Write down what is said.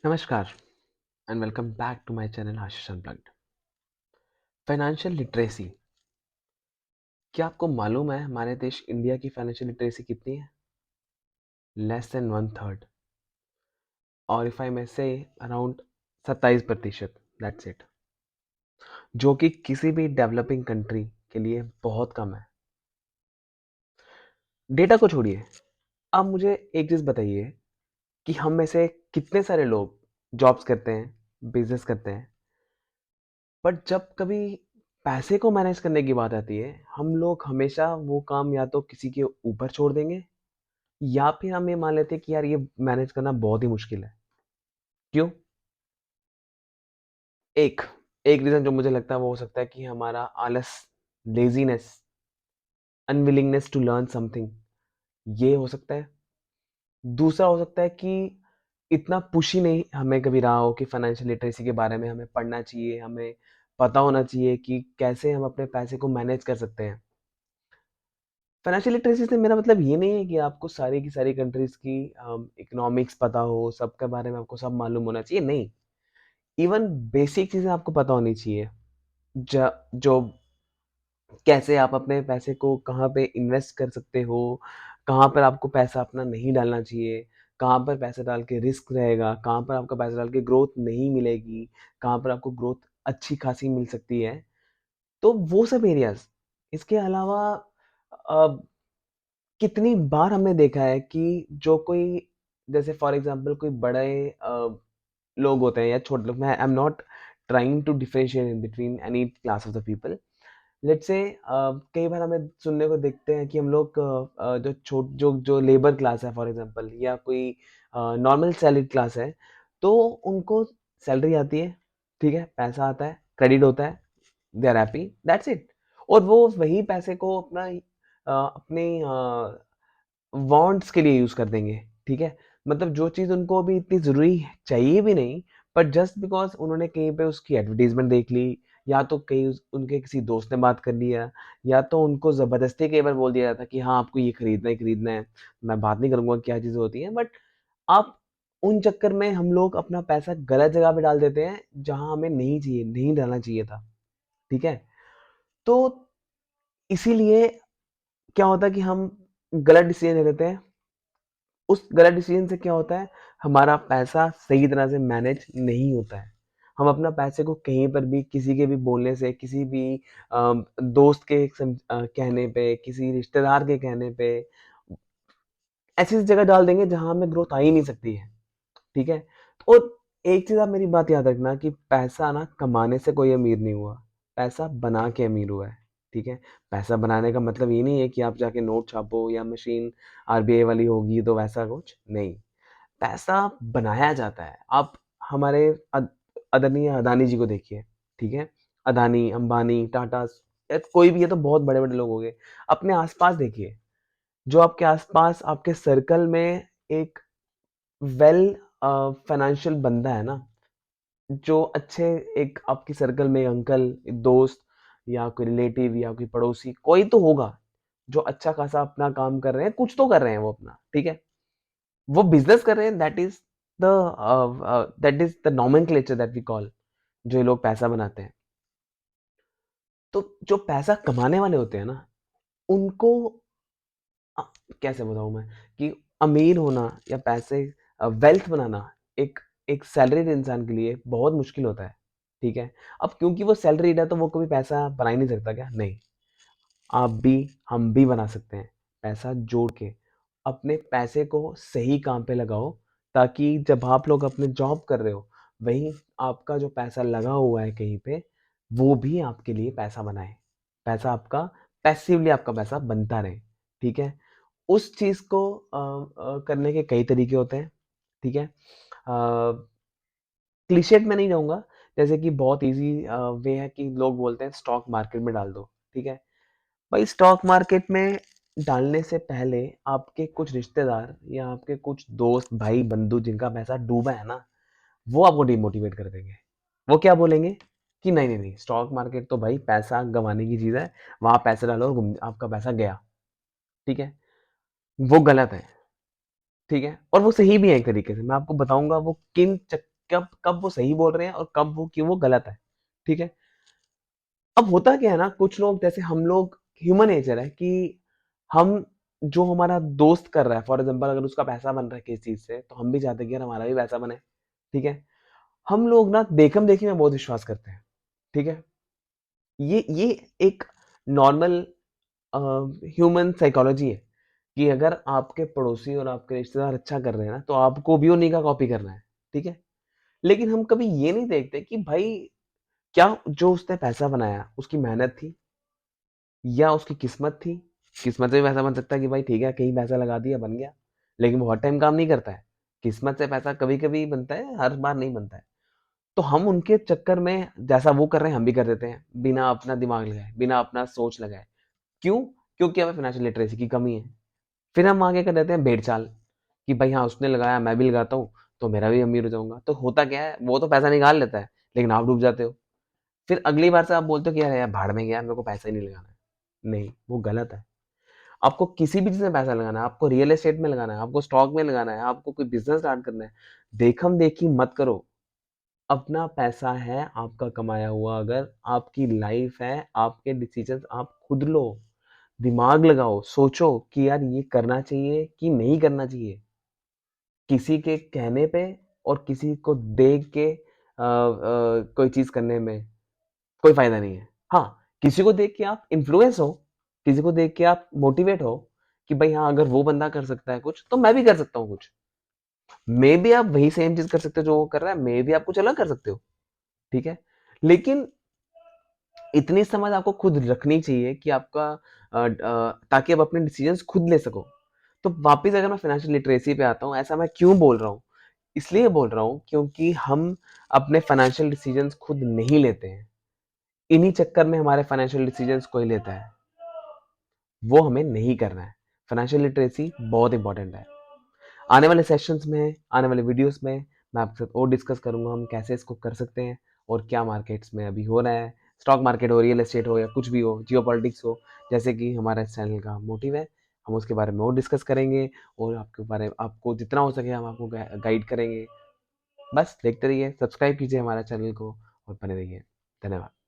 नमस्कार and welcome back to my channel Ashish unplugged. Financial literacy, क्या आपको मालूम है हमारे देश इंडिया की फाइनेंशियल लिटरेसी कितनी है? लेस देन वन थर्ड, और इफ आई मे से अराउंड 27%। दैट्स इट, जो कि किसी भी डेवलपिंग कंट्री के लिए बहुत कम है। डेटा को छोड़िए, अब मुझे एक चीज़ बताइए कि हम में से कितने सारे लोग जॉब्स करते हैं, बिजनेस करते हैं, बट जब कभी पैसे को मैनेज करने की बात आती है, हम लोग हमेशा वो काम या तो किसी के ऊपर छोड़ देंगे या फिर हम ये मान लेते हैं कि यार ये मैनेज करना बहुत ही मुश्किल है। क्यों? एक एक रीज़न जो मुझे लगता है वो हो सकता है कि हमारा आलस, laziness, unwillingness to learn something, ये हो सकता है। दूसरा हो सकता है कि इतना पुश ही नहीं हमें कभी रहा हो कि फाइनेंशियल लिटरेसी के बारे में हमें पढ़ना चाहिए, हमें पता होना चाहिए कि कैसे हम अपने पैसे को मैनेज कर सकते हैं। फाइनेंशियल लिटरेसी से मेरा मतलब ये नहीं है कि आपको सारी की सारी कंट्रीज़ की इकोनॉमिक्स पता हो, सबके बारे में आपको सब मालूम होना चाहिए, नहीं। इवन बेसिक चीज़ें आपको पता होनी चाहिए। ज जो कैसे आप अपने पैसे को कहाँ पे इन्वेस्ट कर सकते हो, कहाँ पर आपको पैसा अपना नहीं डालना चाहिए, कहाँ पर पैसा डाल के रिस्क रहेगा, कहाँ पर आपका पैसा डाल के ग्रोथ नहीं मिलेगी, कहाँ पर आपको ग्रोथ अच्छी खासी मिल सकती है। तो वो सब एरियाज़। इसके अलावा अ, कितनी बार हमने देखा है कि जो कोई, जैसे फॉर एग्ज़ाम्पल कोई बड़े लोग होते हैं या छोटे लोग, मैं I am not trying to differentiate in between any class of the people. Let's say कई बार हमें सुनने को देखते हैं कि हम लोग जो लेबर क्लास है फॉर एग्ज़ाम्पल, या कोई नॉर्मल सैलरीड क्लास है, तो उनको सैलरी आती है, ठीक है? पैसा आता है, क्रेडिट होता है, they are happy, that's it. और वो वही पैसे को अपने वांट्स के लिए यूज़ कर देंगे, ठीक है? मतलब जो चीज़ उनको अभी इतनी ज़रूरी चाहिए भी नहीं, बट जस्ट बिकॉज़ उन्होंने कहीं पे उसकी एडवर्टाइज़मेंट देख ली, या तो कहीं उनके किसी दोस्त ने बात कर लिया, या तो उनको ज़बरदस्ती कई बार बोल दिया जाता है कि हाँ, आपको ये खरीदना ही खरीदना है। मैं बात नहीं करूँगा क्या चीज़ें होती हैं, बट आप उन चक्कर में हम लोग अपना पैसा गलत जगह पे डाल देते हैं, जहाँ हमें नहीं चाहिए, नहीं डालना चाहिए था, ठीक है? तो इसीलिए क्या होता है कि हम गलत डिसीज़न ले लेते हैं। उस गलत डिसीजन से क्या होता है, हमारा पैसा सही तरह से मैनेज नहीं होता है। हम अपना पैसे को कहीं पर भी, किसी के भी बोलने से, किसी भी दोस्त के कहने पे, किसी रिश्तेदार के कहने पे, ऐसी जगह डाल देंगे जहाँ हमें ग्रोथ आ ही नहीं सकती है, ठीक है? और एक चीज़ आप मेरी बात याद रखना कि पैसा ना कमाने से कोई अमीर नहीं हुआ, पैसा बना के अमीर हुआ है, ठीक है? पैसा बनाने का मतलब ये नहीं है कि आप जाके नोट छापो या मशीन आरबीआई वाली होगी तो वैसा कुछ, नहीं। पैसा बनाया जाता है। आप हमारे आदरणीय अदानी जी को देखिए, ठीक है? अदानी, अंबानी, टाटा, कोई भी है तो बहुत बड़े-बड़े लोग हो गए। अपने आस-पास देखिए, जो आपके आस-पास आपके सर्कल में एक वेल फाइनेंशियल बंदा है ना, जो अच्छे, एक आपकी सर्कल में अंकल, दोस्त या कोई रिलेटिव या कोई पड़ोसी, कोई तो होगा, जो अच्छा खासा अपना काम कर रहे हैं, कुछ तो कर रहे हैं वो अपना, ठीक है? वो बिज़नेस कर रहे हैं, that is the nomenclature that we call, जो ये लोग पैसा बनाते हैं। तो जो पैसा कमाने वाले होते हैं ना, उनको अ, कैसे बताऊँ मैं कि अमीर होना या पैसे वेल्थ बनाना एक एक सैलरीड इंसान के लिए बहुत मुश्किल होता है, ठीक है? अब क्योंकि वो सैलरीड है तो वो कभी पैसा बना ही नहीं सकता क्या? नहीं। आप भी, हम भी बना सकते हैं। पैसा जोड़ के, अपने पैसे को सही काम पे लगाओ, ताकि जब आप लोग अपने जॉब कर रहे हो, वहीं आपका जो पैसा लगा हुआ है कहीं पे, वो भी आपके लिए पैसा बनाए। पैसा आपका पैसिवली आपका पैसा बनता रहे, ठीक है? उस चीज़ को करने के कई तरीके होते हैं, ठीक है? क्लीशेड में नहीं जाऊँगा, जैसे कि बहुत ईज़ी वे है कि लोग बोलते हैं स्टॉक मार्केट में डाल दो, ठीक है? भाई स्टॉक मार्केट में डालने से पहले आपके कुछ रिश्तेदार या आपके कुछ दोस्त, भाई-बंधु जिनका पैसा डूबा है ना, वो आपको डिमोटिवेट कर देंगे। वो क्या बोलेंगे कि नहीं, नहीं, नहीं, स्टॉक मार्केट तो भाई पैसा गँवाने की चीज़ है, वहाँ पैसे डालो और आपका पैसा गया, ठीक है? वो गलत है, ठीक है? और वो सही भी है एक तरीके से। मैं आपको बताऊँगा वो कब कब वो सही बोल रहे हैं और कब वो क्यों वो गलत है, ठीक है? अब होता क्या है ना, कुछ लोग जैसे हम लोग, ह्यूमन नेचर है कि हम, जो हमारा दोस्त कर रहा है, फॉर एग्ज़ाम्पल अगर उसका पैसा बन रहा है किसी चीज़ से, तो हम भी चाहते हैं कि यार हमारा भी पैसा बने, ठीक है? हम लोग ना देखम-देखी में बहुत विश्वास करते हैं, ठीक है? ये एक नॉर्मल अ, ह्यूमन साइकोलॉजी है कि अगर आपके पड़ोसी और आपके रिश्तेदार अच्छा कर रहे हैं ना, तो आपको भी उन्हीं का कॉपी करना है, ठीक है? लेकिन हम कभी ये नहीं देखते कि भाई, क्या जो उसने पैसा बनाया, उसकी मेहनत थी या उसकी किस्मत थी? किस्मत से भी पैसा बन सकता है कि भाई ठीक है, कहीं पैसा लगा दिया, बन गया, लेकिन वो हर टाइम काम नहीं करता है। किस्मत से पैसा कभी-कभी बनता है, हर बार नहीं बनता है। तो हम उनके चक्कर में जैसा वो कर रहे हैं, हम भी कर देते हैं, बिना अपना दिमाग लगाए, बिना अपना सोच लगाए। क्यों? क्योंकि हमें फाइनेंशियल लिटरेसी की कमी है। फिर हम आगे कर देते हैं भेड़-चाल कि भाई हाँ, उसने लगाया, मैं भी लगाता हूँ, तो मेरा भी अमीर हो जाऊँगा। तो होता क्या है, वो तो पैसा निकाल लेता है, लेकिन आप डूब जाते हो। फिर अगली बार से आप बोलते हो कि यार यार भाड़ में गया, मेरे को पैसा ही नहीं लगाना है। नहीं, वो गलत है। आपको किसी भी चीज़ में पैसा लगाना है, आपको रियल एस्टेट में लगाना है, आपको स्टॉक में लगाना है, आपको कोई बिज़नेस स्टार्ट करना है, देखम-देखी मत करो। अपना पैसा है, आपका कमाया हुआ, अगर आपकी लाइफ़ है, आपके डिसीज़न्स आप खुद लो। दिमाग लगाओ, सोचो कि यार ये करना चाहिए कि नहीं करना चाहिए। किसी के कहने पे और किसी को देख के कोई चीज़ करने में कोई फ़ायदा नहीं है। हाँ, किसी को देख के आप इन्फ्लुएंस हो, किसी को देख के आप मोटिवेट हो कि भाई हाँ, अगर वो बंदा कर सकता है कुछ, तो मैं भी कर सकता हूँ कुछ। मेबी आप वही सेम चीज़ कर सकते हो जो वो कर रहा है, मेबी आप कुछ अलग कर सकते हो, ठीक है? लेकिन इतनी समझ आपको खुद रखनी चाहिए कि आपका ताकि आप अपने डिसीजंस खुद ले सको। तो वापस अगर मैं फाइनेंशियल लिटरेसी पे आता हूँ, ऐसा मैं क्यों बोल रहा हूँ? इसलिए बोल रहा हूँ क्योंकि हम अपने फाइनेंशियल डिसीजंस खुद नहीं लेते हैं। इन्हीं चक्कर में हमारे फाइनेंशियल डिसीजंस कोई लेता है। वो हमें नहीं करना है। फाइनेंशियल लिटरेसी बहुत इंपॉर्टेंट है। आने वाले सेशंस में, आने वाले वीडियोस में मैं आपके साथ और डिस्कस करूँगा हम कैसे इसको कर सकते हैं और क्या मार्केट्स में अभी हो रहा है। स्टॉक मार्केट हो, रियल एस्टेट हो या कुछ भी हो, जियोपॉलिटिक्स हो, जैसे कि हमारा इस चैनल का मोटिव है। हम उसके बारे में और डिस्कस करेंगे और आपके बारे में आपको जितना हो सके हम आपको गाइड करेंगे। बस देखते रहिए, सब्सक्राइब कीजिए हमारे चैनल को और बने रहिए। धन्यवाद।